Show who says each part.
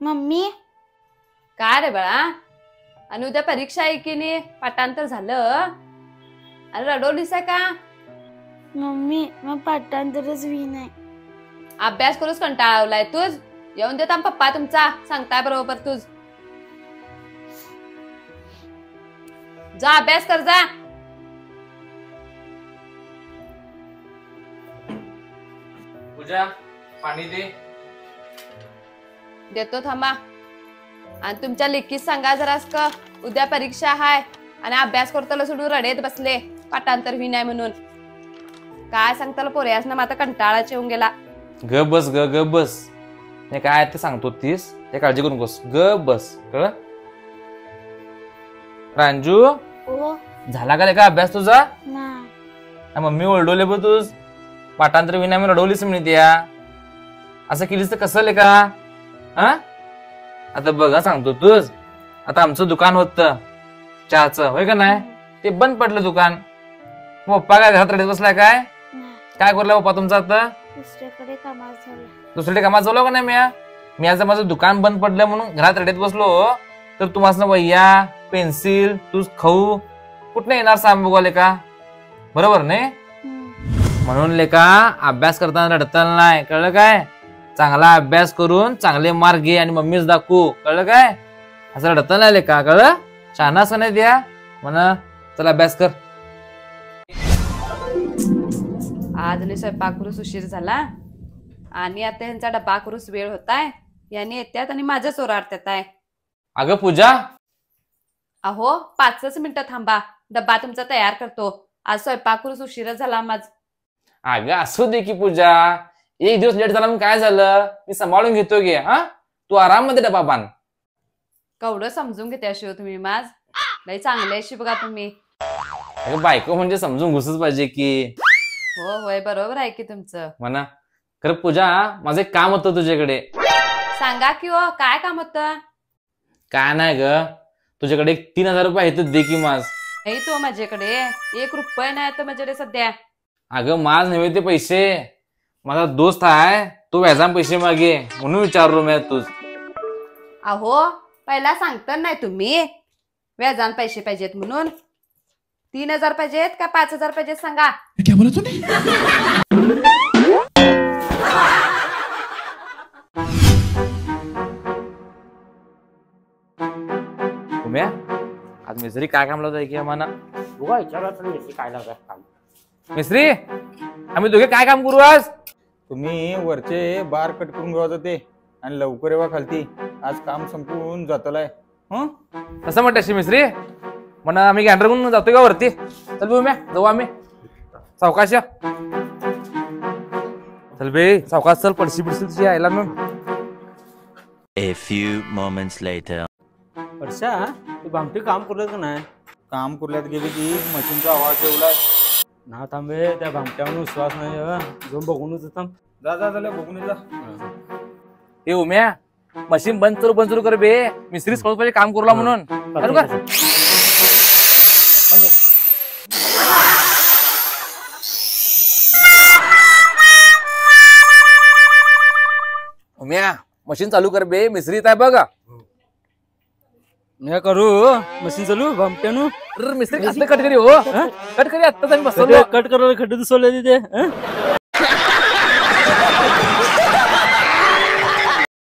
Speaker 1: Mummy
Speaker 2: काय रे बाळा? आणि उद्या परीक्षा आहे की नाही? पाठांतर झालं आणि रडवलीस आहे का?
Speaker 1: मम्मी मग पाठांतरच नाही.
Speaker 2: अभ्यास करूच कंटाळवलाय तुझ. येऊन देता पप्पा तुमचा सांगताय बरोबर तुझ. जा अभ्यास कर जा.
Speaker 3: पूजा पाणी दे.
Speaker 2: देतो थांबा. आणि तुमच्या लेकीस सांगा जरास का उद्या परीक्षा हाय आणि अभ्यास करताना सोडून रडेत बसले पाठांतर होई नाही म्हणून. काय सांगताल पोऱ्यास ना माता कंटाळाच येऊन गेला.
Speaker 3: ग बस ग बस. नाही काय ते सांगतो तीस ते काळजी करू नकोस. ग बस कळ. रांजू
Speaker 1: ओ
Speaker 3: झाला का अभ्यास तुझा?
Speaker 1: नाही.
Speaker 3: मम्मी ओरडवले बघ तुझ पाठांतर विना मी रडवलीच म्हणते या. असं केलीस तर कसं का? हा आता बघा सांगतो तुझ. आता आमचं दुकान होत चहाचं होय का नाही? ते बंद पडलं दुकान. पप्पा काय घरात रडत बसलाय काय? काय करला पप्पा तुमचा आता?
Speaker 1: दुसरीकडे कामात झालं.
Speaker 3: दुसरीकडे कामात झालो का नाही? मी आज माझं दुकान बंद पडलं म्हणून घरात रडत बसलो तर तुम्हाला वह्या पेन्सिल तूच खाऊ कुठं येणार सांग बघाले का? बरोबर नाही? म्हणून लेका अभ्यास करताना रडताना नाही कळलं काय? चांगला अभ्यास करून चांगले मार्क घे आणि मम्मीच दाखवू कळलं काय? असं रडताना नाही लेका कळलं? शहाणा असं नाही द्या म्हणा. चल अभ्यास कर.
Speaker 2: आज आणि स्वयंपाक करूस उशीर झाला आणि आता ह्यांचा डबा करूस वेळ होताय. यांनी येत्यात आणि माझ्या चोराडत्यात आहे.
Speaker 3: अगं पूजा
Speaker 2: अहो 5 मिनिटं थांबा. डब्बा तुमचा तयार करतो. आज स्वयंपाक करूस उशीरच झाला माझ.
Speaker 3: अगं असू दे की पूजा. एक दिवस लेट झाला मग काय झालं? मी सांभाळून घेतो गे. हा तू आराम मध्ये डबा बांध.
Speaker 2: केवढं समजून घेते शिव तुम्ही माझ. लई चांगले अशी बघा तुम्ही.
Speaker 3: अगं बायको म्हणजे समजून घुसच पाहिजे की.
Speaker 2: हो होय बरोबर आहे की तुमचं
Speaker 3: म्हणा. खरं पूजा माझं एक काम होतं तुझ्याकडे.
Speaker 2: सांगा कि हो काय काम होतं?
Speaker 3: काय नाही ग तुझ्याकडे 3,000 रुपये आहेत दे की माझ.
Speaker 2: नाही तो माझ्याकडे 1 रुपया नाही तर माझ्याकडे सध्या.
Speaker 3: अगं माझ नव्हे ते पैसे. माझा दोस्त आहे तो व्याजाम पैसे मागे म्हणून विचारलो मी तुझ.
Speaker 2: अहो पहिला सांगता नाही तुम्ही व्याजान पैसे पाहिजेत म्हणून. 3,000 पाहिजेत का 5,000 पाहिजेत सांगा.
Speaker 3: उम्या आज मिस्त्री काय काम लावताय की आम्हाला?
Speaker 4: बघा विचारायचं काय लावताय काम.
Speaker 3: मिस्त्री आम्ही दोघे काय काम करू आज?
Speaker 5: तुम्ही वरचे बार कट करून घेवायचं ते आणि लवकर येवा खालती. आज काम संपून जातलाय.
Speaker 3: कसं म्हणते मिस्त्री म्हणा आम्ही गॅन्डर करून जातोय का वरती? चल बे उम्या जाऊ आम्ही. सावकाश या. चल बे सावकाश चल. पडशी बिडशी यायला मग.
Speaker 6: A few moments later.
Speaker 4: वर्षा तू भामटी काम करलं का नाही?
Speaker 5: काम कुर्ल्यात गेली की मशीनचा आवाज जेवलाय.
Speaker 4: ना थांबे त्या भामट्यावर विश्वास नाही. जाऊन बघूनच थांब.
Speaker 5: जा जा झालं बघून ये जा.
Speaker 3: ए उम्या मशीन बंद करू कर बे. मिस्त्रीच कळत पाहिजे काम करूला म्हणून. बरोबर उम्या मशीन चालू कर बे. मिस्त्री आहे बघा.
Speaker 4: मी करू मशीन चालू भामट्यानु.
Speaker 3: मिस्त्री कसले कट करी हो? कट करी आत्ताच आम्ही बसलो.
Speaker 4: कट करायला खड्डे दिसवले तिथे.